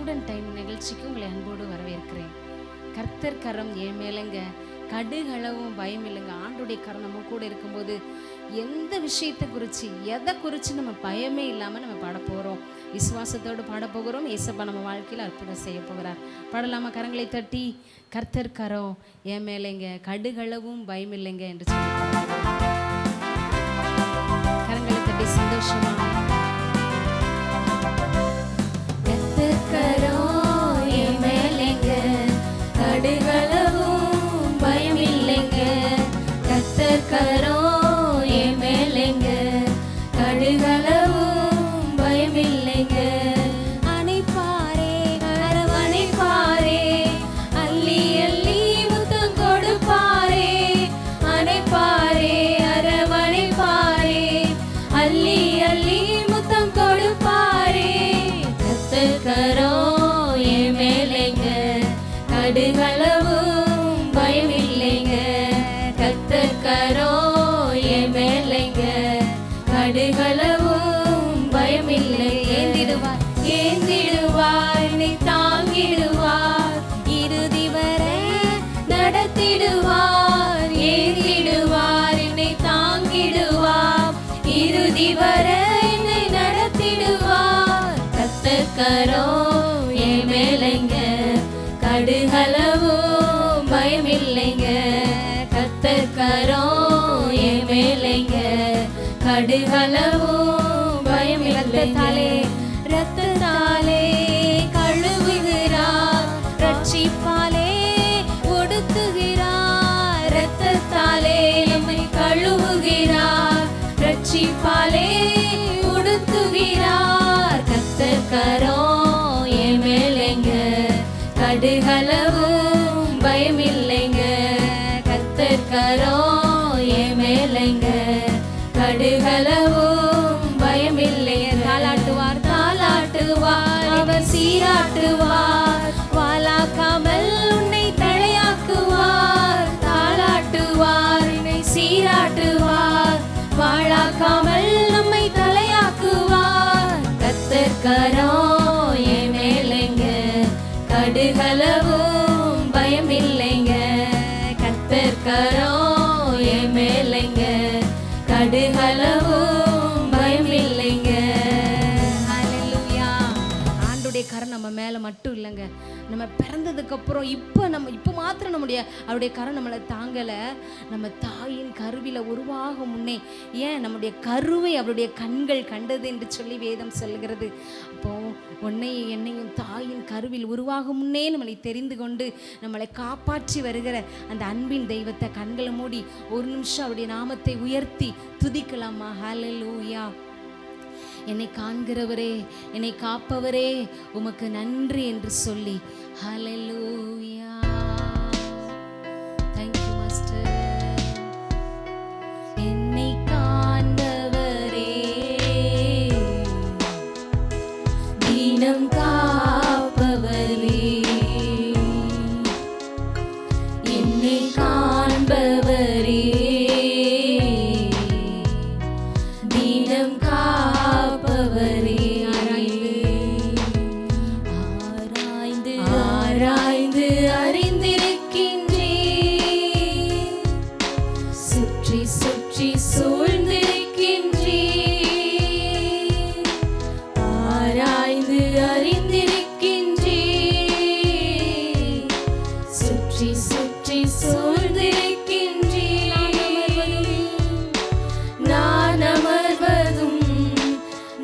Student time நிகழ்ச்சிக்கு உங்களை அன்போடு வரவேற்கிறேன். கர்த்தர் கரம் என் மேலங்க, கடுகளவும் பயம் இல்லைங்க. ஆண்டுடைய கரம் நம்ம கூட இருக்கும்போது எந்த விஷயத்தை குறித்து எதை குறித்து நம்ம பயமே இல்லாமல் நம்ம பாட போகிறோம், விசுவாசத்தோடு பாட போகிறோம். ஏசப்பா நம்ம வாழ்க்கையில் அற்புதம் செய்ய போகிறார். பாடலாமா? கரங்களை தட்டி கர்த்தர் கரம் என் மேலங்க, கடுகளவும் பயம் இல்லைங்க என்று சொல்லி கரங்களை தட்டி சந்தோஷமா கடுகளவும் பயமில்லைங்க. கர்த்தர் கரம் என் மேலைங்க, கடுகளவும் பயமில்லை. ஏந்திடுவார் ஏந்திடுவார், என்னை தாங்கிடுவார், இறுதி வரை நடத்திடுவார். ஏந்திடுவார், என்னை தாங்கிடுவார், இறுதி வரை என்னை நடத்திடுவார். கர்த்தர் கரம் என் மேலைங்க, கடுகளவும் பயமில்லைங்க. கர்த்தர் கரம் என் மேலைங்க, கடுகளவும் பயமில்லைங்க. ரத்தத்தாலே கழுவுகிறார், ரட்சிப்பாலே ஒடுக்குகிறார். ரத்தத்தாலே நம்மை கழுவுகிறார், ரட்சிப்பாலே ஒடுக்குகிறார். கர்த்தர் கரம் என் மேலைங்க, கடுகளவும் பயமில்லைங்க. கர்த்தர் கரம் என் மேலைங்க, கடுகளவும் பயமில்லைங்க. தாலாட்டுவார் தாலாட்டுவார், அவர் சீராட்டுவார், வாலாக்காமல் உன்னை தலையாக்குவார். தாலாட்டுவார், உன்னை சீராட்டுவார், வாழாக்காமல் நம்மை தலையாக்குவார். கர்த்தர் கரம் என் மேலைங்க, கடுகளவும் பயமில்லைங்க. கர்த்தர் கரம் என் மேலைங்க, கடுகளவும் பயமில்லைங்க. ஹல்லேலூயா. ஆண்டுடைய கரம் நம்ம மேலே மட்டும் இல்லைங்க, நம்ம பிறந்ததுக்கு அப்புறம் இப்போ மாத்திரம் அவருடைய கரம் நம்மளை தாங்கலை. நம்ம தாயின் கருவில உருவாகும் முன்னே, ஏன் நம்முடைய கருவை அவருடைய கண்கள் கண்டது என்று சொல்லி வேதம் சொல்கிறது. அப்போ உன்னையும் என்னையும் தாயின் கருவில் உருவாகும் முன்னே நம்மளை தெரிந்து கொண்டு நம்மளை காப்பாற்றி வருகிற அந்த அன்பின் தெய்வத்தை கண்களை மூடி ஒரு நிமிஷம் அவருடைய நாமத்தை உயர்த்தி துதிக்கலாமா? ஹல்லேலூயா. என்னை காண்கிறவரே, என்னை காப்பவரே, உமக்கு நன்றி என்று சொல்லி ஹல்லேலூயா. Thank you master. என்னை காண்பவரே, தினம் காப்பவரே, என்னை காண்பவரே, தினம் காப்பவரே. ஆராய்ந்து ஆராய்ந்து அறிந்திருக்கின்றே, சுற்றி சுற்றி சூழ்ந்திருக்கின்றே. ஆராய்ந்து அறிந்திருக்கின்றே, சுற்றி சுற்றி சூழ்ந்திருக்கின்றே. நான் அமர்வதும்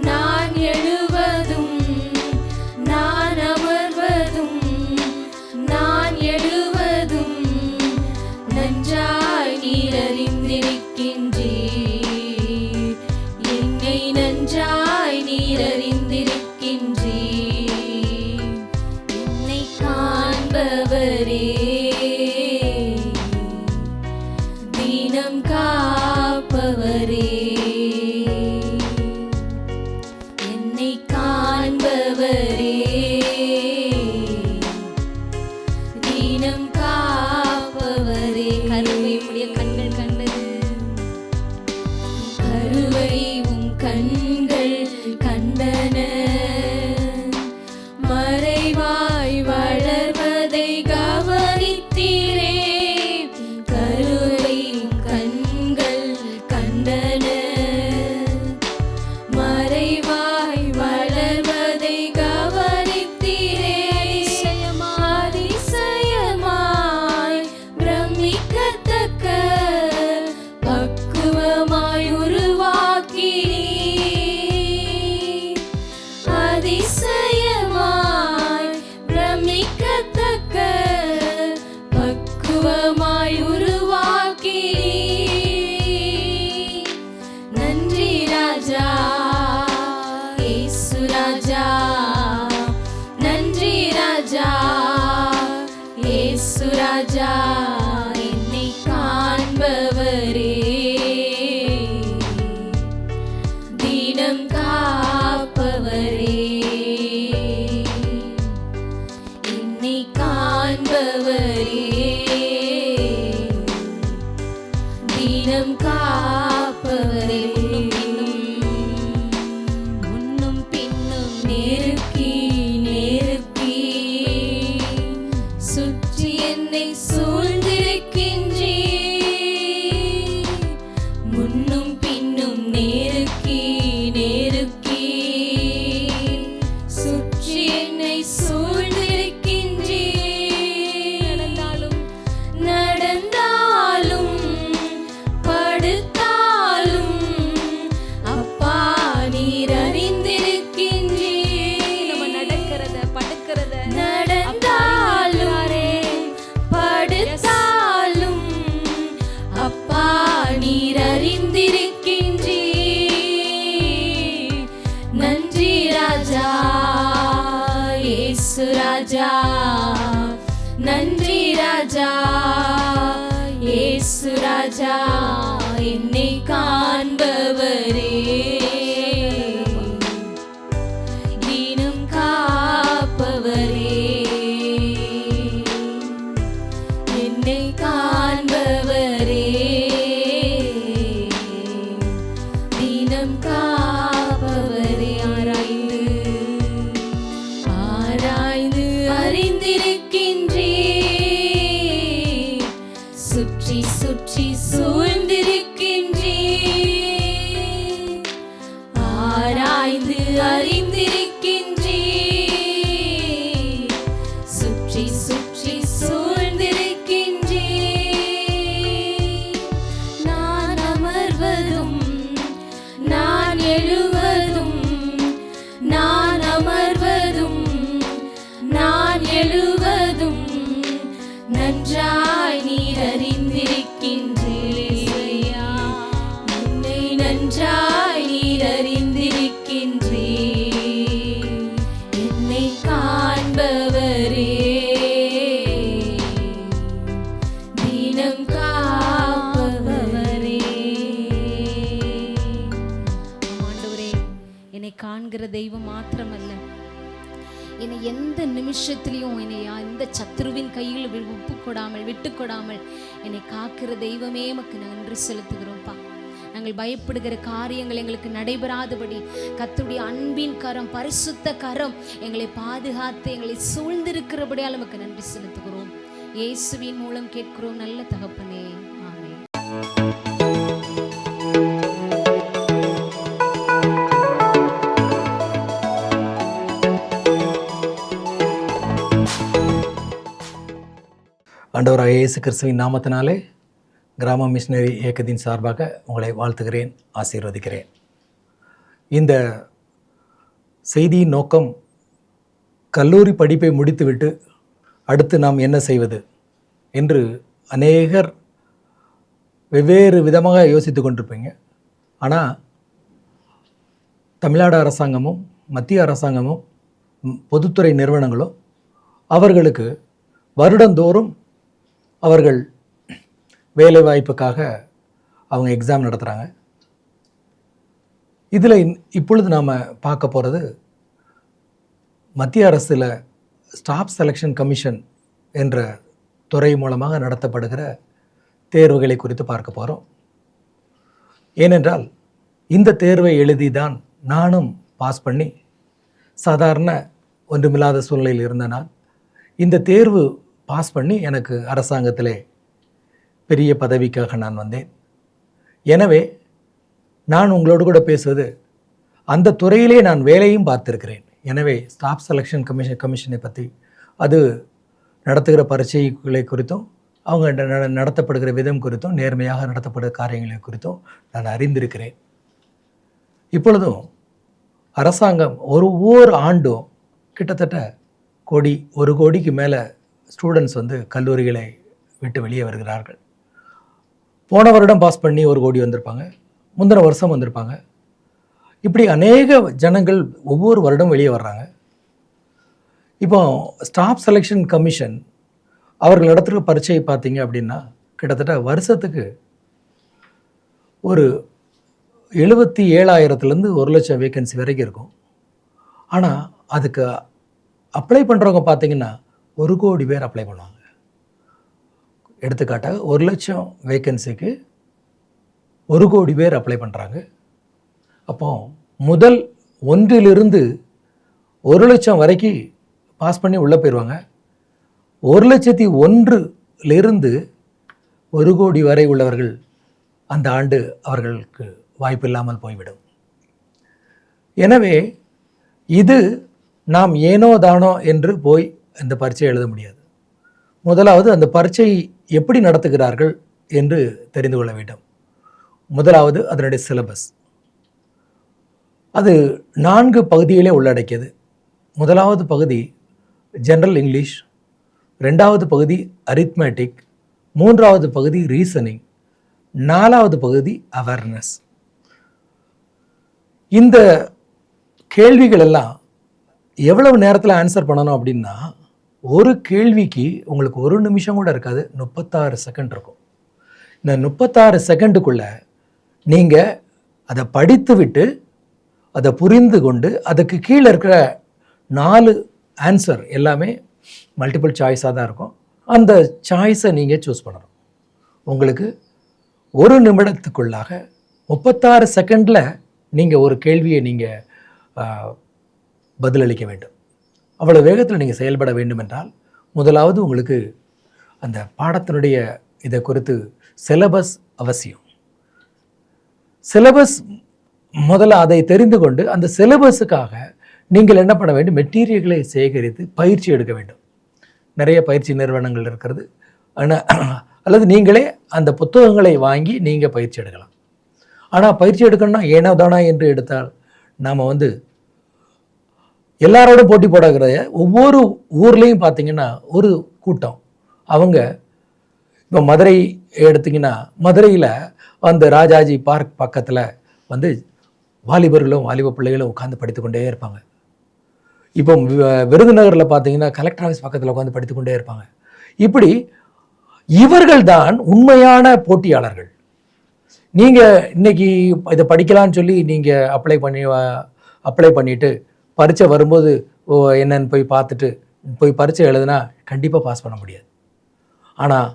நான் எழுவதும், நான் அமர்வதும் நான் எழுவதும் நன்றாய் நீர் அறிந்திருக்கின்றீர். என்னை நன்றாய் நீர் அறிந்திருக்கின்றீர். என்னை காண்பவரே, தினம் காப்பவரே, என்னை காண்பவரே, தினம் காப்பவரே. கருவை உடைய கண்கள் கண்டது, கருவை உம் கண்கள் கண்டன, மறைவு ராஜா இயேசு ராஜா என்னை காண்பவரே, தினம் காப்பவரே, என்னை காண்பவரே, தினம் காப்பவரே, முன்னும் பின்னும் நெருக்கி நெருக்கி சுற்றி என்னை சூழ்ந்திருக்கின்றே, முன்னும் பின்னும் நெருக்கி நெருக்கி சுற்றி என்னை சூழ்ந்திருக்கின்றே, நடந்தாலும் நடந்தாலும் படுத்தாலும் அப்பா நீர் அறிந்திருக்கின்றே, நம்ம நடக்கிறத படுக்கிறத நடந்தாலும் படுத்தாலும் அப்பா நீர் அறிந்திருக்கின்றே, நன்றி ராஜா இயேசு ராஜா, நன்றி ராஜா இயேசு ராஜா என்னை காண்பவரே, தினம் காப்பவரே, என்னை காண்பவரே, தினம் காப்பவரே, ஆராய்ந்து ஆராய்ந்து அறிந்திருக்கின்றே, சுற்றி சுற்றி சூழ்ந்திருக்கின்றே, ஆராய்ந்து அறிந்திருக்கின்றே, சுற்றி சுற்றி சூழ்ந்திருக்கின்றே, நான் அமர்வதும் நான் எழுவதும், நான் அமர்வதும் நான் எழுவதும் நன்றாய் நீர் அறிந்திருக்கின்றே, என்னை நன்றாய் நீர் அறிந்திருக்கின்றே, என்னை காண்பவரே, தினம் காப்பவரே. ஆண்டவரே, என்னை காண்கிற தெய்வம் மாத்திரமல்ல, என்னை எந்த நிமிஷத்திலையும் என்னை எந்த சத்துருவின் கையில் விட்டு கொடாமல் என்னை காக்கிற தெய்வமே எமக்கு நன்றி செலுத்துகிறோம்ப்பா. நாங்கள் பயப்படுகிற காரியங்கள் எங்களுக்கு நடைபெறாதபடி கர்த்தருடைய அன்பின் கரம், பரிசுத்த கரம் எங்களை பாதுகாத்து எங்களை சூழ்ந்திருக்கிறபடியால் எமக்கு நன்றி செலுத்துகிறோம். இயேசுவின் மூலம் கேட்கிறோம் நல்ல தகப்பனே, ஆமென். ஆண்டவராகிய இயேசு கிறிஸ்துவின் நாமத்தினாலே கிராம மிஷனரி இயக்கத்தின் சார்பாக உங்களை வாழ்த்துகிறேன், ஆசீர்வதிக்கிறேன். இந்த செய்தியின் நோக்கம் கல்லூரி படிப்பை முடித்துவிட்டு அடுத்து நாம் என்ன செய்வது என்று அநேகர் வெவ்வேறு விதமாக யோசித்து கொண்டிருப்பீங்க. ஆனால் தமிழ்நாடு அரசாங்கமும் மத்திய அரசாங்கமும் பொதுத்துறை நிறுவனங்களும் அவர்களுக்கு வருடந்தோறும் அவர்கள் வேலைவாய்ப்புக்காக அவங்க எக்ஸாம் நடத்துகிறாங்க. இதில் இப்பொழுது நாம் பார்க்க போகிறது மத்திய அரசில் ஸ்டாஃப் செலெக்ஷன் கமிஷன் என்ற துறை மூலமாக நடத்தப்படுகிற தேர்வுகளை குறித்து பார்க்க போகிறோம். ஏனென்றால் இந்த தேர்வை எழுதி தான் நானும் பாஸ் பண்ணி சாதாரண ஒன்றுமில்லாத சூழ்நிலையில் இருந்த நான் இந்த தேர்வு பாஸ் பண்ணி எனக்கு அரசாங்கத்திலே பெரிய பதவிக்காக நான் வந்தேன். எனவே நான் உங்களோடு கூட பேசுவது அந்த துறையிலே நான் வேலையும் பார்த்திருக்கிறேன். எனவே ஸ்டாஃப் செலெக்ஷன் கமிஷனை பற்றி, அது நடத்துகிற பரீட்சைகளை குறித்தும் அவங்க நடத்தப்படுகிற விதம் குறித்தும் நேர்மையாக நடத்தப்படுகிற காரியங்களை குறித்தும் நான் அறிந்திருக்கிறேன். இப்பொழுதும் அரசாங்கம் ஒவ்வொரு ஆண்டும் கிட்டத்தட்ட 1 கோடிக்கு மேலே ஸ்டூடெண்ட்ஸ் கல்லூரிகளை விட்டு வெளியே வருகிறார்கள். போன வருடம் பாஸ் பண்ணி 1 கோடி வந்திருப்பாங்க, முந்தின வருஷம் வந்திருப்பாங்க. இப்படி அநேக ஜனங்கள் ஒவ்வொரு வருடம் வெளியே வர்றாங்க. இப்போ ஸ்டாஃப் செலெக்ஷன் கமிஷன் அவர்கள் நடத்துகிற பரீட்சையை பார்த்தீங்க அப்படின்னா கிட்டத்தட்ட வருஷத்துக்கு ஒரு 77,000லேருந்து 1,00,000 வேக்கன்சி வரைக்கும் இருக்கும். ஆனால் அதுக்கு அப்ளை பண்ணுறவங்க பார்த்தீங்கன்னா 1 கோடி பேர் அப்ளை பண்ணுவாங்க. எடுத்துக்காட்டாக 1,00,000 வேக்கன்சிக்கு 1 கோடி பேர் அப்ளை பண்ணுறாங்க. அப்போ முதல் 1லிருந்து 1,00,000 வரைக்கும் பாஸ் பண்ணி உள்ளே போயிடுவாங்க. 1,01,000லிருந்து 1 கோடி வரை உள்ளவர்கள் அந்த ஆண்டு அவர்களுக்கு வாய்ப்பு இல்லாமல் போய்விடும். எனவே இது நாம் ஏனோ தானோ என்று போய் இந்த பரீட்சை எழுத முடியாது. முதலாவது அந்த பரீட்சை எப்படி நடத்துகிறார்கள் என்று தெரிந்து கொள்ள வேண்டும். முதலாவது அதனுடைய சிலபஸ். அது 4 பகுதிகளே உள்ளடக்கியது. முதலாவது பகுதி ஜெனரல் இங்கிலீஷ், 2வது பகுதி அரித்மேட்டிக், 3வது பகுதி ரீசனிங், 4வது பகுதி அவேர்னஸ். இந்த கேள்விகள் எல்லாம் எவ்வளவு நேரத்தில் ஆன்சர் பண்ணணும் அப்படின்னா, ஒரு கேள்விக்கு உங்களுக்கு 1 நிமிஷம் கூட இருக்காது, 36 செகண்ட் இருக்கும். இந்த 36 செகண்டுக்குள்ளே நீங்கள் அதை படித்து விட்டு அதை புரிந்து கொண்டு அதுக்கு கீழே இருக்கிற 4 ஆன்சர் எல்லாமே மல்டிபிள் சாய்ஸாக தான் இருக்கும். அந்த சாய்ஸை நீங்கள் சூஸ் பண்ணணும். உங்களுக்கு 1 நிமிடத்துக்குள்ளாக 36 செகண்டில் நீங்கள் ஒரு கேள்வியை நீங்கள் பதிலளிக்க வேண்டும். அவ்வளோ வேகத்தில் நீங்கள் செயல்பட வேண்டும் என்றால் முதலாவது உங்களுக்கு அந்த பாடத்தினுடைய இதை குறித்து சிலபஸ் அவசியம். சிலபஸ் முதல்ல அதை தெரிந்து கொண்டு அந்த சிலபஸுக்காக நீங்கள் என்ன பண்ண வேண்டும், மெட்டீரியல்களை சேகரித்து பயிற்சி எடுக்க வேண்டும். நிறைய பயிற்சி நிறுவனங்கள் இருக்கிறது. அல்லது நீங்களே அந்த புத்தகங்களை வாங்கி நீங்கள் பயிற்சி எடுக்கலாம். ஆனால் பயிற்சி எடுக்கணும்னா ஏனோ தானா என்று எடுத்தால் நாம் எல்லாரோடும் போட்டி போடுகிற ஒவ்வொரு ஊர்லேயும் பார்த்தீங்கன்னா ஒரு கூட்டம். அவங்க இப்போ மதுரை எடுத்திங்கன்னா மதுரையில் அந்த ராஜாஜி பார்க் பக்கத்தில் வாலிபர்களும் வாலிப பிள்ளைகளும் உட்காந்து படித்து கொண்டே இருப்பாங்க. இப்போ விருதுநகரில் பார்த்தீங்கன்னா கலெக்டர் ஆஃபீஸ் பக்கத்தில் உட்காந்து படித்து கொண்டே இருப்பாங்க. இப்படி இவர்கள் தான் உண்மையான போட்டியாளர்கள். நீங்கள் இன்றைக்கி இதை படிக்கலான்னு சொல்லி நீங்கள் அப்ளை பண்ணிவிட்டு பரீட்சை வரும்போது என்னன்னு போய் பார்த்துட்டு போய் பரீட்சை எழுதுனா கண்டிப்பாக பாஸ் பண்ண முடியாது. ஆனால்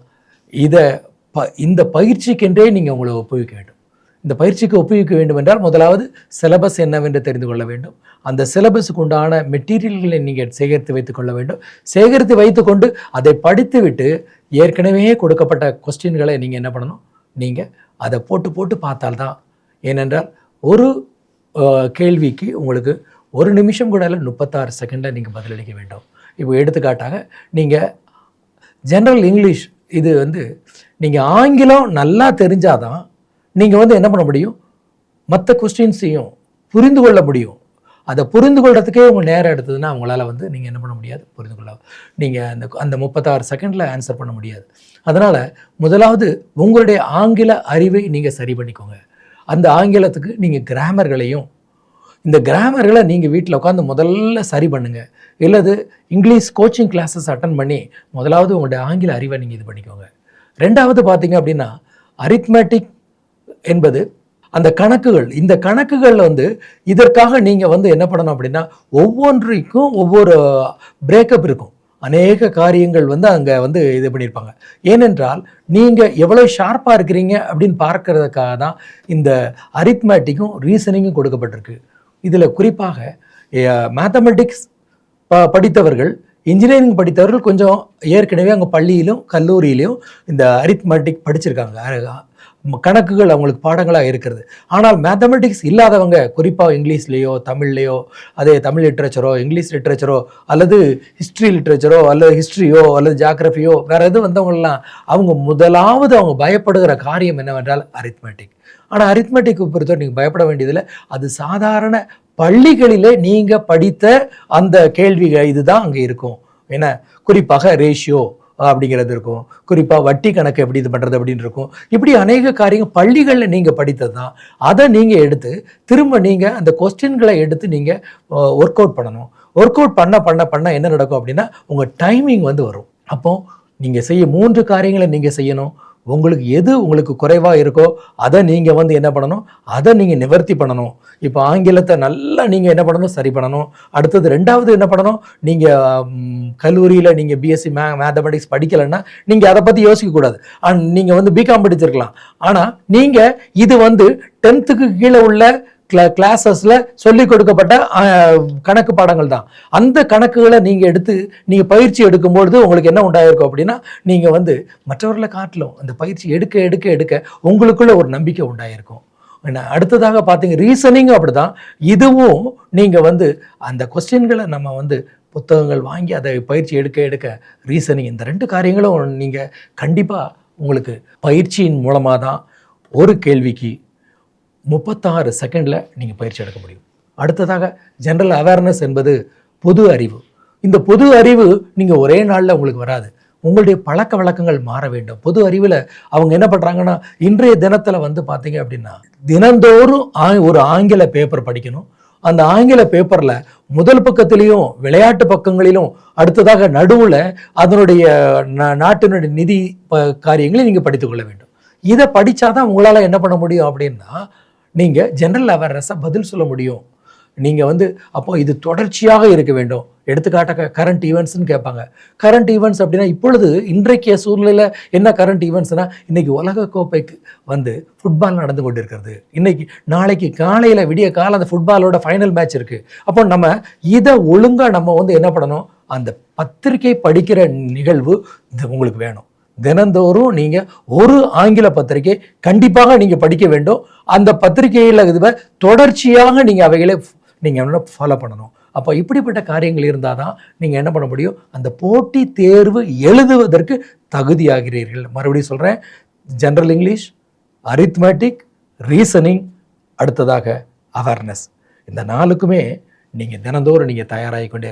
இந்த பயிற்சிக்கென்றே நீங்கள் உங்களை ஒப்புவிக்க வேண்டும். இந்த பயிற்சிக்கு ஒப்புவிக்க வேண்டும் என்றால் முதலாவது சிலபஸ் என்னவென்று தெரிந்து கொள்ள வேண்டும். அந்த சிலபஸுக்கு உண்டான மெட்டீரியல்களை நீங்கள் சேகரித்து வைத்து கொள்ள வேண்டும். சேகரித்து வைத்துக்கொண்டு அதை படித்துவிட்டு ஏற்கனவே கொடுக்கப்பட்ட கொஸ்டின்களை நீங்கள் என்ன பண்ணணும், நீங்கள் அதை போட்டு பார்த்தால்தான். ஏனென்றால் ஒரு கேள்விக்கு உங்களுக்கு 1 நிமிஷம் கூட இல்லை, 36 செகண்டில் நீங்கள் பதிலளிக்க வேண்டும். இப்போ எடுத்துக்காட்டாக நீங்கள் ஜெனரல் இங்கிலீஷ் இது நீங்கள் ஆங்கிலம் நல்லா தெரிஞ்சாதான் நீங்கள் என்ன பண்ண முடியும், மற்ற கொஸ்டின்ஸையும் புரிந்து கொள்ள முடியும். அதை புரிந்து கொள்றதுக்கே உங்கள் நேரம் எடுத்ததுன்னா அவங்களால நீங்கள் என்ன பண்ண முடியாது, புரிந்து கொள்ள நீங்கள் அந்த 36 செகண்டில் ஆன்சர் பண்ண முடியாது. அதனால் முதலாவது உங்களுடைய ஆங்கில அறிவை நீங்கள் சரி பண்ணிக்கோங்க. அந்த ஆங்கிலத்துக்கு நீங்கள் கிராமர்களையும் இந்த கிராமர்களை நீங்கள் வீட்டில் உட்காந்து முதல்ல சரி பண்ணுங்கள். இல்லது இங்கிலீஷ் கோச்சிங் கிளாஸஸ் அட்டன் பண்ணி முதலாவது உங்களுடைய ஆங்கில அறிவை நீங்கள் இது பண்ணிக்கோங்க. 2வது பார்த்தீங்க அப்படின்னா அரித்மேட்டிக் என்பது அந்த கணக்குகள். இந்த கணக்குகள் இதற்காக நீங்கள் என்ன பண்ணணும் அப்படின்னா ஒவ்வொன்றைக்கும் ஒவ்வொரு பிரேக்கப் இருக்கும். அநேக காரியங்கள் அங்கே இது பண்ணியிருப்பாங்க. ஏனென்றால் நீங்கள் எவ்வளோ ஷார்ப்பாக இருக்கிறீங்க அப்படின்னு பார்க்கறதுக்காக தான் இந்த அரித்மேட்டிக்கும் ரீசனிங்கும் கொடுக்கப்பட்டிருக்கு. இதில் குறிப்பாக மேத்தமெட்டிக்ஸ் படித்தவர்கள், இன்ஜினியரிங் படித்தவர்கள் கொஞ்சம் ஏற்கனவே அங்கே பள்ளியிலும் கல்லூரியிலையும் இந்த அரித்மேட்டிக் படிச்சிருக்காங்க. கணக்குகள் அவங்களுக்கு பாடங்களாக இருக்கிறது. ஆனால் மேத்தமெட்டிக்ஸ் இல்லாதவங்க குறிப்பாக இங்கிலீஷ்லேயோ தமிழ்லேயோ அதே தமிழ் லிட்ரேச்சரோ இங்கிலீஷ் லிட்ரேச்சரோ அல்லது ஹிஸ்ட்ரி லிட்ரேச்சரோ அல்லது ஹிஸ்ட்ரியோ அல்லது ஜியாகிரஃபியோ வேறு எது வந்தவங்கலாம் அவங்க முதலாவது அவங்க பயப்படுகிற காரியம் என்னவென்றால் அரித்மேட்டிக். ஆனால் அரித்மெட்டிக் பொறுத்தவரை நீங்கள் பயப்பட வேண்டியதில்லை. அது சாதாரண பள்ளிகளிலே நீங்கள் படித்த அந்த கேள்விகள் இதுதான் அங்கே இருக்கும். ஏன்னா குறிப்பாக ரேஷியோ அப்படிங்கிறது இருக்கும், குறிப்பாக வட்டி கணக்கு எப்படி இது பண்ணுறது அப்படின்னு இருக்கும். இப்படி அநேக காரியங்கள் பள்ளிகளில் நீங்கள் படித்தது தான். அதை நீங்கள் எடுத்து திரும்ப நீங்கள் அந்த கொஸ்டின்களை எடுத்து நீங்கள் ஒர்க் அவுட் பண்ணணும். ஒர்க் அவுட் பண்ண என்ன நடக்கும் அப்படின்னா உங்கள் டைமிங் வந்து வரும். அப்போ நீங்கள் செய்ய 3 காரியங்களை நீங்கள் செய்யணும். உங்களுக்கு எது உங்களுக்கு குறைவாக இருக்கோ அதை நீங்கள் வந்து என்ன பண்ணணும், அதை நீங்கள் நிவர்த்தி பண்ணணும். இப்போ ஆங்கிலத்தை நல்லா நீங்கள் என்ன பண்ணணும், சரி பண்ணணும். அடுத்தது 2வது என்ன பண்ணணும், நீங்கள் கல்லூரியில் நீங்கள் பிஎஸ்சி மேத்தமெட்டிக்ஸ் படிக்கலைன்னா நீங்கள் அதை பற்றி யோசிக்கக்கூடாது. நீங்கள் வந்து பிகாம் படிச்சிருக்கலாம். ஆனால் நீங்கள் இது வந்து 10th கீழே உள்ள கிளாஸஸில் சொல்லிக் கொடுக்கப்பட்ட கணக்கு பாடங்கள் தான். அந்த கணக்குகளை நீங்கள் எடுத்து நீங்கள் பயிற்சி எடுக்கும்பொழுது உங்களுக்கு என்ன உண்டாயிருக்கும் அப்படின்னா, நீங்கள் வந்து மற்றவர்களை காட்டிலும் அந்த பயிற்சி எடுக்க எடுக்க எடுக்க உங்களுக்குள்ள ஒரு நம்பிக்கை உண்டாயிருக்கும். அடுத்ததாக பார்த்தீங்க ரீசனிங் அப்படிதான். இதுவும் நீங்கள் வந்து அந்த கொஸ்டின்களை நம்ம வந்து புத்தகங்கள் வாங்கி அதை பயிற்சி எடுக்க எடுக்க ரீசனிங், இந்த 2 காரியங்களும் நீங்கள் கண்டிப்பாக உங்களுக்கு பயிற்சியின் மூலமாக தான் ஒரு கேள்விக்கு 36 செகண்டில் நீங்கள் பயிற்சி எடுக்க முடியும். அடுத்ததாக ஜென்ரல் அவேர்னஸ் என்பது பொது அறிவு. இந்த பொது அறிவு நீங்கள் ஒரே நாளில் உங்களுக்கு வராது. உங்களுடைய பழக்க வழக்கங்கள் மாற வேண்டும். பொது அறிவில் அவங்க என்ன பண்ணுறாங்கன்னா, இன்றைய தினத்தில் வந்து பார்த்தீங்க அப்படின்னா தினந்தோறும் ஒரு ஆங்கில பேப்பர் படிக்கணும். அந்த ஆங்கில பேப்பரில் முதல் பக்கத்திலையும் விளையாட்டு பக்கங்களிலும் அடுத்ததாக நடுவில் அதனுடைய நாட்டினுடைய நிதி காரியங்களை நீங்கள் படித்துக்கொள்ள வேண்டும். இதை படித்தாதான் உங்களால் என்ன பண்ண முடியும் அப்படின்னா, நீங்கள் ஜென்ரல் அவேர்னஸை பதில் சொல்ல முடியும். நீங்கள் வந்து அப்போ இது தொடர்ச்சியாக இருக்க வேண்டும். எடுத்துக்காட்டாக கரண்ட் ஈவெண்ட்ஸ்ன்னு கேட்பாங்க. கரண்ட் ஈவெண்ட்ஸ் அப்படின்னா இப்பொழுது இன்றைக்கிய சூழ்நிலையில் என்ன கரண்ட் ஈவெண்ட்ஸ்னால், இன்றைக்கி உலகக்கோப்பைக்கு வந்து ஃபுட்பால் நடந்து கொண்டு இருக்கிறது. நாளைக்கு காலையில் விடிய காலம் அந்த ஃபுட்பாலோட ஃபைனல் மேட்ச் இருக்குது. அப்போ நம்ம இதை ஒழுங்காக நம்ம வந்து என்ன பண்ணணும், அந்த பத்திரிகை படிக்கிற நிகழ்வு உங்களுக்கு வேணும். தினந்தோறும் நீங்கள் ஒரு ஆங்கில பத்திரிகை கண்டிப்பாக நீங்கள் படிக்க வேண்டும். அந்த பத்திரிகையில் இதுவை தொடர்ச்சியாக நீங்கள் அவைகளை நீங்கள் ஃபாலோ பண்ணணும். அப்போ இப்படிப்பட்ட காரியங்கள் இருந்தால் தான் நீங்கள் என்ன பண்ண முடியும், அந்த போட்டி தேர்வு எழுதுவதற்கு தகுதியாகிறீர்கள். மறுபடியும் சொல்கிறேன், ஜென்ரல் இங்கிலீஷ், அரித்மேட்டிக், ரீசனிங், அடுத்ததாக அவேர்னஸ், இந்த 4க்குமே நீங்கள் தினந்தோறும் நீங்கள் தயாராகி கொண்டு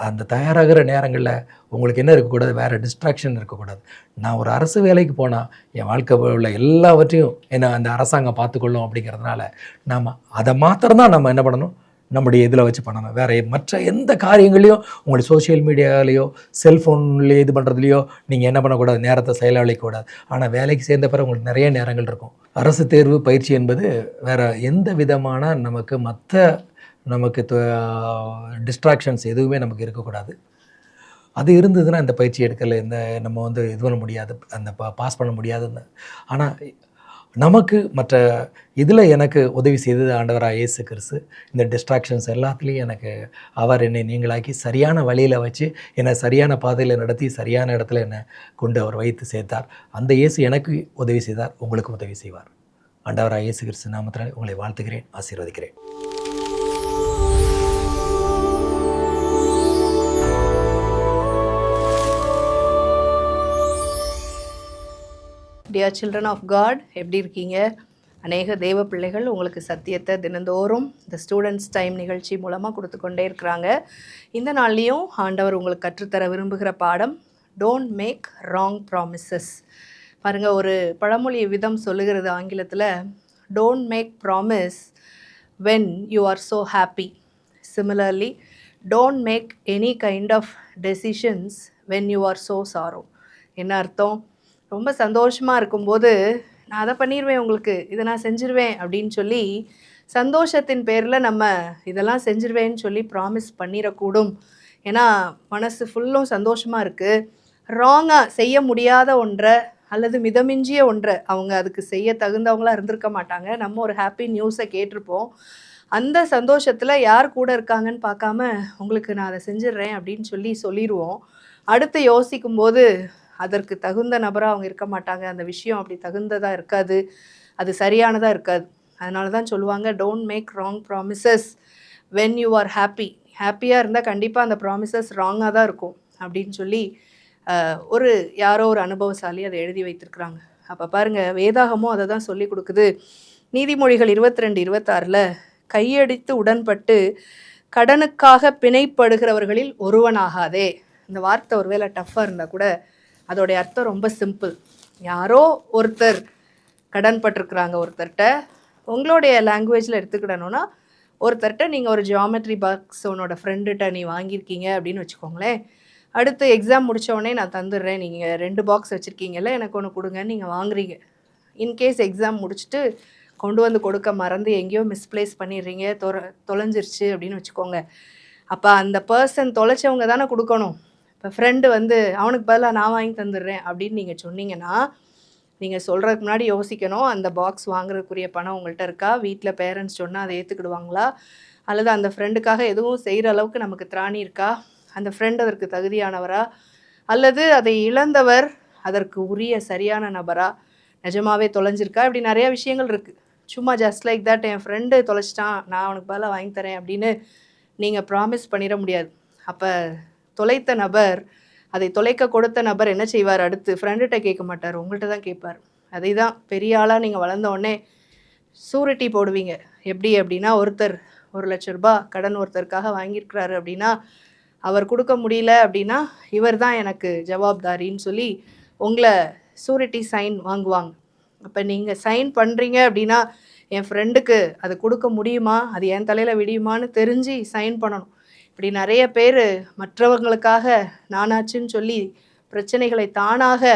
அந்த தயாராகிற நேரங்களில் உங்களுக்கு என்ன இருக்கக்கூடாது, வேறு டிஸ்ட்ராக்ஷன் இருக்கக்கூடாது. நான் ஒரு அரசு வேலைக்கு போனால் என் வாழ்க்கை உள்ள எல்லாவற்றையும் என்ன அந்த அரசாங்கம் பார்த்துக்கொள்ளும். அப்படிங்கிறதுனால நாம் அதை மாத்திரம்தான் நம்ம என்ன பண்ணணும், நம்முடைய இதில் வச்சு பண்ணணும். வேறு மற்ற எந்த காரியங்களையும் உங்களுடைய சோஷியல் மீடியாலேயோ செல்ஃபோன்லேயோ இது பண்ணுறதுலையோ நீங்கள் என்ன பண்ணக்கூடாது, நேரத்தை செலவழிக்கக்கூடாது. ஆனால் வேலைக்கு சேர்ந்த பிறகு உங்களுக்கு நிறைய நேரங்கள் இருக்கும். அரசு தேர்வு பயிற்சி என்பது வேறு எந்த விதமான நமக்கு டிஸ்ட்ராக்ஷன்ஸ் எதுவுமே நமக்கு இருக்கக்கூடாது. அது இருந்ததுன்னா இந்த பயிற்சி எடுக்கல, நம்ம வந்து இது பண்ண முடியாது, அந்த பாஸ் பண்ண முடியாதுன்னு. ஆனால் நமக்கு மற்ற இதில் எனக்கு உதவி செய்தது ஆண்டவராக இயேசு கிறிஸ்து. இந்த டிஸ்ட்ராக்ஷன்ஸ் எல்லாத்துலேயும் எனக்கு அவர் என்னை நீங்களாக்கி சரியான வழியில் வச்சு என்னை சரியான பாதையில் நடத்தி சரியான இடத்துல என்னை கொண்டு அவர் வைத்து சேர்த்தார். அந்த இயேசு எனக்கு உதவி செய்தார், உங்களுக்கும் உதவி செய்வார். ஆண்டவராக இயேசு கிறிஸ்து நாமத்தினால் உங்களை வாழ்த்துகிறேன், ஆசீர்வதிக்கிறேன். டியர் சில்ட்ரன் ஆஃப் காட், எப்படி இருக்கீங்க? அநேக தேவ பிள்ளைகள் உங்களுக்கு சத்தியத்தை தினந்தோறும் இந்த ஸ்டூடெண்ட்ஸ் டைம் நிகழ்ச்சி மூலமாக கொடுத்து கொண்டே இருக்கிறாங்க. இந்த நாள்லேயும் ஆண்டவர் உங்களுக்கு கற்றுத்தர விரும்புகிற பாடம் டோன்ட் மேக் ராங் ப்ராமிசஸ். பாருங்கள், ஒரு பழமொழி விதம் சொல்லுகிறது ஆங்கிலத்தில், don't make promise when you are so happy. Similarly, don't make any kind of decisions when you are so sorrow. என்ன அர்த்தம்? ரொம்ப சந்தோஷமாக இருக்கும்போது நான் அதை பண்ணிடுவேன், உங்களுக்கு இதை நான் செஞ்சிருவேன் அப்படின்னு சொல்லி சந்தோஷத்தின் பேரில் நம்ம இதெல்லாம் செஞ்சிருவேன்னு சொல்லி ப்ராமிஸ் பண்ணிடக்கூடும். ஏன்னா மனசு ஃபுல்லும் சந்தோஷமாக இருக்குது. ராங்காக செய்ய முடியாத ஒன்றை அல்லது மிதமிஞ்சிய ஒன்றை அவங்க அதுக்கு செய்ய தகுந்தவங்களாக இருந்திருக்க மாட்டாங்க. நம்ம ஒரு ஹாப்பி நியூஸை கேட்டிருப்போம். அந்த சந்தோஷத்தில் யார் கூட இருக்காங்கன்னு பார்க்காம உங்களுக்கு நான் அதை செஞ்சிடுறேன் அப்படின்னு சொல்லிடுவோம். அடுத்து யோசிக்கும்போது அதற்கு தகுந்த நபராக அவங்க இருக்க மாட்டாங்க. அந்த விஷயம் அப்படி தகுந்ததாக இருக்காது, அது சரியானதாக இருக்காது. அதனால தான் சொல்லுவாங்க, don't make wrong promises when you are happy. ஹாப்பியாக இருந்தால் கண்டிப்பாக அந்த ப்ராமிசஸ் ராங்காக தான் இருக்கும் அப்படின்னு சொல்லி யாரோ ஒரு அனுபவசாலி அதை எழுதி வைத்திருக்கிறாங்க. அப்போ பாருங்கள், வேதாகமும் அதை தான் சொல்லி கொடுக்குது. நீதிமொழிகள் 22:26 கையடித்து உடன்பட்டு கடனுக்காக பிணைப்படுகிறவர்களில் ஒருவனாகாதே. இந்த வார்த்தை ஒருவேளை டஃப்பாக இருந்தால் கூட அதோடைய அர்த்தம் ரொம்ப சிம்பிள். யாரோ ஒருத்தர் கடன் பட்டிருக்கிறாங்க ஒருத்தர்கிட்ட. உங்களுடைய லாங்குவேஜில் எடுத்துக்கிடணும்னா ஒருத்தர்கிட்ட நீங்கள் ஒரு ஜியாமெட்ரி பாக்ஸ் உன்னோட ஃப்ரெண்டுகிட்ட நீ வாங்கியிருக்கீங்க அப்படின்னு வச்சுக்கோங்களேன். அடுத்து எக்ஸாம் முடித்தோடனே நான் தந்துடுறேன், நீங்கள் 2 பாக்ஸ் வச்சுருக்கீங்கல்ல, எனக்கு ஒன்று கொடுங்கன்னு நீங்கள் வாங்குறீங்க. இன்கேஸ் எக்ஸாம் முடிச்சுட்டு கொண்டு வந்து கொடுக்க மறந்து எங்கேயோ மிஸ்பிளேஸ் பண்ணிடுறீங்க, தொலைஞ்சிருச்சு அப்படின்னு வச்சுக்கோங்க. அப்போ அந்த பர்சன் தொலைச்சவங்க தானே கொடுக்கணும். இப்போ ஃப்ரெண்டு வந்து அவனுக்கு பதிலாக நான் வாங்கி தந்துடுறேன் அப்படின்னு நீங்கள் சொன்னீங்கன்னா, நீங்கள் சொல்கிறதுக்கு முன்னாடி யோசிக்கணும், அந்த பாக்ஸ் வாங்குறதுக்குரிய பணம் உங்கள்கிட்ட இருக்கா, வீட்டில் பேரண்ட்ஸ் சொன்னால் அதை ஏற்றுக்கிடுவாங்களா, அல்லது அந்த ஃப்ரெண்டுக்காக எதுவும் செய்கிற அளவுக்கு நமக்கு திராணி இருக்கா, அந்த ஃப்ரெண்ட் அதற்கு தகுதியானவரா, அல்லது அதை இழந்தவர் அதற்கு உரிய சரியான நபரா, நிஜமாவே தொலைஞ்சிருக்கா, இப்படி நிறையா விஷயங்கள் இருக்குது. சும்மா ஜஸ்ட் லைக் தட் என் ஃப்ரெண்டு தொலைச்சிட்டான் நான் அவனுக்கு பதிலாக வாங்கி தரேன் அப்படின்னு நீங்கள் ப்ராமிஸ் பண்ணிட முடியாது. அப்போ தொலைத்த நபர், அதை தொலைக்க கொடுத்த நபர் என்ன செய்வார்? அடுத்து ஃப்ரெண்டுகிட்ட கேட்க மாட்டார், உங்கள்கிட்ட தான் கேட்பார். அதை தான் பெரிய ஆளாக நீங்கள் வளர்ந்த உடனே சூரிட்டி போடுவீங்க. எப்படி அப்படின்னா, ஒருத்தர் 1,00,000 ரூபாய் கடன் ஒருத்தருக்காக வாங்கியிருக்கிறாரு அப்படின்னா, அவர் கொடுக்க முடியல அப்படின்னா இவர் தான் எனக்கு ஜவாப்தாரின்னு சொல்லி உங்களை சூரிட்டி சைன் வாங்குவாங்க. அப்போ நீங்கள் சைன் பண்ணுறீங்க அப்படின்னா, என் ஃப்ரெண்டுக்கு அது கொடுக்க முடியுமா, அது என் தலையில் விடியுமான்னு தெரிஞ்சு சைன் பண்ணணும். இப்படி நிறைய பேர் மற்றவங்களுக்காக நானாச்சுன்னு சொல்லி பிரச்சனைகளை தானாக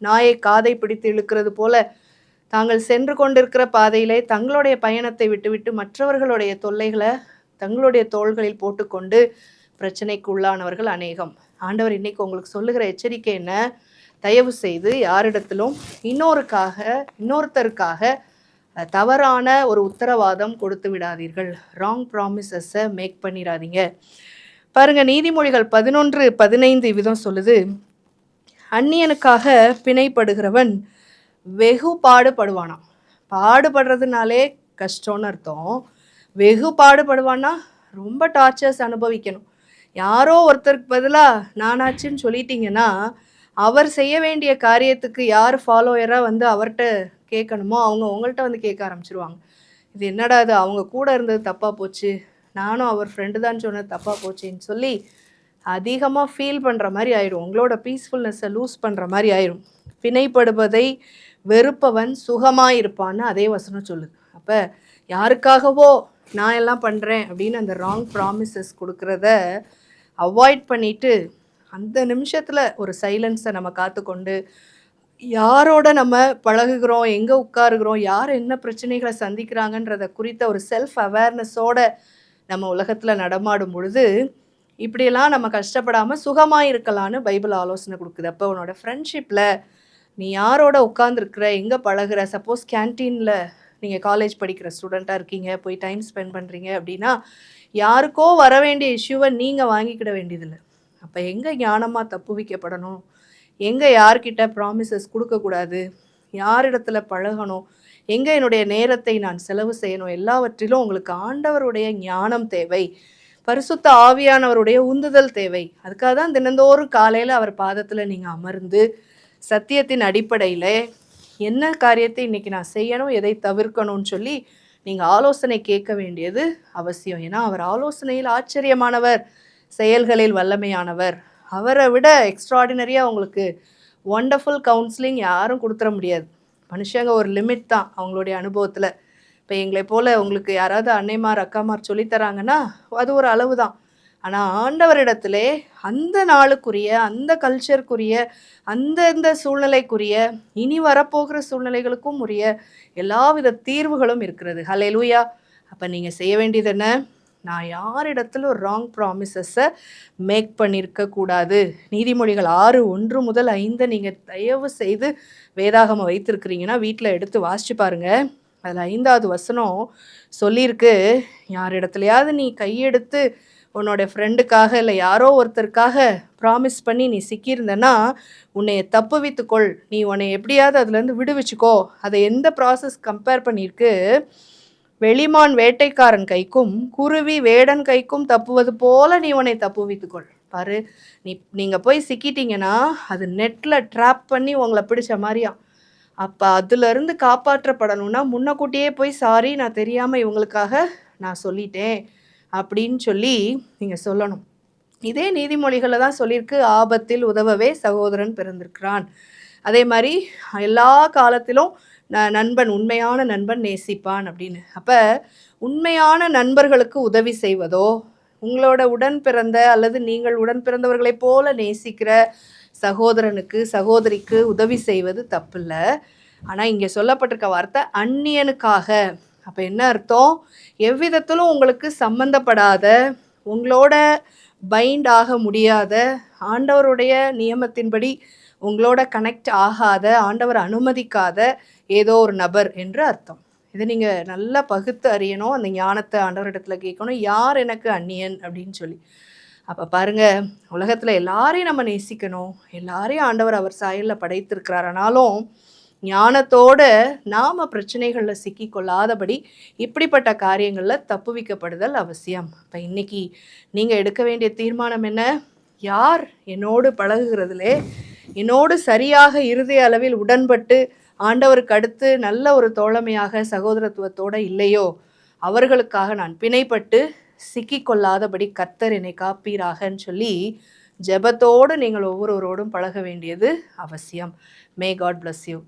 நாயை காதை பிடித்து இழுக்கிறது போல தாங்கள் சென்று கொண்டிருக்கிற பாதையிலே தங்களுடைய பயணத்தை விட்டுவிட்டு மற்றவர்களுடைய தொல்லைகளை தங்களுடைய தோள்களில் போட்டுக்கொண்டு பிரச்சனைக்கு உள்ளானவர்கள் அநேகம். ஆண்டவர் இன்னைக்கு உங்களுக்கு சொல்லுகிற எச்சரிக்கை என்ன? தயவு செய்து யாரிடத்திலும் இன்னொருத்தருக்காக தவறான ஒரு உத்தரவாதம் கொடுத்து விடாதீர்கள். ராங் ப்ராமிசஸை மேக் பண்ணிடாதீங்க. பாருங்க, நீதிமொழிகள் 11:15 விதம் சொல்லுது, அந்நியனுக்காக பிணைப்படுகிறவன் வெகு பாடுபடுவானாம். பாடுபடுறதுனாலே கஷ்டம்னு அர்த்தம். வெகு பாடுபடுவான்னா ரொம்ப டார்ச்சர்ஸ் அனுபவிக்கணும். யாரோ ஒருத்தருக்கு பதிலாக நானாச்சுன்னு சொல்லிட்டீங்கன்னா, அவர் செய்ய வேண்டிய காரியத்துக்கு யார் ஃபாலோயராக வந்து அவர்கிட்ட கேட்கணுமோ அவங்க உங்கள்கிட்ட வந்து கேட்க ஆரம்பிச்சிருவாங்க. இது என்னடா இது, அவங்க கூட இருந்தது தப்பாக போச்சு, நானும் அவர் ஃப்ரெண்டு தான் சொன்னது தப்பாக போச்சுன்னு சொல்லி அதிகமாக ஃபீல் பண்ணுற மாதிரி ஆயிடும். உங்களோட பீஸ்ஃபுல்னஸை லூஸ் பண்ணுற மாதிரி ஆயிடும். பிணைப்படுவதை வெறுப்பவன் சுகமாக இருப்பான்னு அதே வசனம் சொல்லுது. அப்போ யாருக்காகவோ நான் எல்லாம் பண்ணுறேன் அப்படின்னு அந்த ராங் ப்ராமிசஸ் கொடுக்குறத அவாய்ட் பண்ணிவிட்டு அந்த நிமிஷத்தில் ஒரு சைலன்ஸை நம்ம காத்துக்கொண்டு யாரோட நம்ம பழகுகிறோம், எங்கே உட்காருகிறோம், யார் என்ன பிரச்சனைகளை சந்திக்கிறாங்கன்றத குறித்த ஒரு செல்ஃப் அவேர்னஸோட நம்ம உலகத்தில் நடமாடும் பொழுது இப்படியெல்லாம் நம்ம கஷ்டப்படாமல் சுகமாக இருக்கலான்னு பைபிள் ஆலோசனை கொடுக்குது. அப்போ உன்னோட ஃப்ரெண்ட்ஷிப்பில் நீ யாரோட உட்காந்துருக்குற, எங்கே பழகுற, சப்போஸ் கேன்டீனில் நீங்கள் காலேஜ் படிக்கிற ஸ்டூடெண்ட்டாக இருக்கீங்க, போய் டைம் ஸ்பெண்ட் பண்ணுறீங்க அப்படின்னா யாருக்கோ வர வேண்டிய இஷ்யூவை நீங்கள் வாங்கிக்கிட வேண்டியதில்லை. அப்போ எங்கே ஞானமாக தப்புவிக்கப்படணும், எங்கே யார்கிட்ட ப்ராமிசஸ் கொடுக்கக்கூடாது, யாரிடத்துல பழகணும், எங்கே என்னுடைய நேரத்தை நான் செலவு செய்யணும், எல்லாவற்றிலும் உங்களுக்கு ஆண்டவருடைய ஞானம் தேவை, பரிசுத்த ஆவியானவருடைய உந்துதல் தேவை. அதுக்காக தான் தினந்தோறும் காலையில் அவர் பாதத்தில் நீங்கள் அமர்ந்து சத்தியத்தின் அடிப்படையில் என்ன காரியத்தை இன்றைக்கி நான் செய்யணும், எதை தவிர்க்கணும்னு சொல்லி நீங்கள் ஆலோசனை கேட்க வேண்டியது அவசியம். ஏன்னா அவர் ஆலோசனையில் ஆச்சரியமானவர், செயல்களில் வல்லமையானவர். அவரை விட எக்ஸ்ட்ராடினரியாக உங்களுக்கு ஒண்டர்ஃபுல் கவுன்சிலிங் யாரும் கொடுத்துட முடியாது. மனுஷங்க ஒரு லிமிட் தான் அவங்களுடைய அனுபவத்தில். இப்போ எங்களை போல் உங்களுக்கு யாராவது அன்னைமார் அக்காமார் சொல்லித்தராங்கன்னா அது ஒரு அளவு தான். ஆனால் ஆண்டவரிடத்திலே அந்த நாளுக்குரிய, அந்த கல்ச்சருக்குரிய, அந்தந்த சூழ்நிலைக்குரிய, இனி வரப்போகிற சூழ்நிலைகளுக்கும் உரிய எல்லாவித தீர்வுகளும் இருக்கிறது. ஹல்லேலூயா. அப்போ நீங்கள் செய்ய வேண்டியது என்ன? நான் யாரிடத்துல ஒரு ராங் ப்ராமிசஸை மேக் பண்ணியிருக்கக்கூடாது. நீதிமொழிகள் 6:1-5 நீங்கள் தயவு செய்து வேதாகமம் வைத்திருக்கிறீங்கன்னா வீட்டில் எடுத்து வாசிச்சு பாருங்கள். அதில் 5வது வசனம் சொல்லியிருக்கு, யாரிடத்துலையாவது நீ கையெடுத்து உன்னோட ஃப்ரெண்டுக்காக இல்லை யாரோ ஒருத்தருக்காக ப்ராமிஸ் பண்ணி நீ சிக்கியிருந்தனா உன்னை தப்புவித்துக்கொள், நீ உன்னை எப்படியாவது அதுலேருந்து விடுவிச்சுக்கோ. அதை எந்த ப்ராசஸ் கம்பேர் பண்ணியிருக்கு? வெளிமான் வேட்டைக்காரன் கைக்கும் குருவி வேடன் கைக்கும் தப்புவது போல நீ உன்னை தப்புவித்துக்கொள். பாரு, நீங்கள் போய் சிக்கிட்டீங்கன்னா அது நெட்டில் ட்ராப் பண்ணி உங்களை பிடிச்ச மாதிரியா. அப்போ அதுலேருந்து காப்பாற்றப்படணும்னா முன்னக்கூட்டியே போய் சாரி, நான் தெரியாமல் இவங்களுக்காக நான் சொல்லிட்டேன் அப்படின்னு சொல்லி நீங்கள் சொல்லணும். இதே நீதிமொழிகளில் தான் சொல்லியிருக்கு, ஆபத்தில் உதவவே சகோதரன் பிறந்திருக்கிறான். அதே மாதிரி எல்லா காலத்திலும் நண்பன், உண்மையான நண்பன் நேசிப்பான் அப்படின்னு. அப்போ உண்மையான நண்பர்களுக்கு உதவி செய்வதோ, உங்களோட உடன் பிறந்த அல்லது நீங்கள் உடன் பிறந்தவர்களைப் போல நேசிக்கிற சகோதரனுக்கு சகோதரிக்கு உதவி செய்வது தப்பில்லை. ஆனால் இங்கே சொல்லப்பட்டிருக்க வார்த்தை அந்நியனுக்காக. அப்போ என்ன அர்த்தம்? எவ்விதத்திலும் உங்களுக்கு சம்பந்தப்படாத, உங்களோட பைண்ட் ஆக முடியாத, ஆண்டவருடைய நியமத்தின்படி உங்களோட கனெக்ட் ஆகாத, ஆண்டவர் அனுமதிக்காத ஏதோ ஒரு நபர் என்று அர்த்தம். இதை நீங்கள் நல்லா பகுத்து அறியணும். அந்த ஞானத்தை ஆண்டவரிடத்துல கேட்கணும், யார் எனக்கு அந்நியன் அப்படின்னு சொல்லி. அப்போ பாருங்கள், உலகத்தில் எல்லாரையும் நம்ம நேசிக்கணும், எல்லாரையும் ஆண்டவர் அவர் சாயலில் படைத்திருக்கிறார். ஆனாலும் ஞானத்தோடு நாம் பிரச்சனைகளில் சிக்கி கொள்ளாதபடி இப்படிப்பட்ட காரியங்களில் தப்புவிக்கப்படுதல் அவசியம். இப்போ இன்றைக்கி நீங்கள் எடுக்க வேண்டிய தீர்மானம் என்ன? யார் என்னோடு பழகுகிறதுலே என்னோடு சரியாக இறுதி அளவில் உடன்பட்டு ஆண்டவருக்கு அடுத்து நல்ல ஒரு தோழமையாக சகோதரத்துவத்தோடு இல்லையோ, அவர்களுக்காக நான் பிணைப்பட்டு சிக்கிக்கொள்ளாதபடி கர்த்தர் என்னை காப்பீராகன்னு சொல்லி ஜெபத்தோடு நீங்கள் ஒவ்வொருவரோடும் பழக வேண்டியது அவசியம். May God bless you.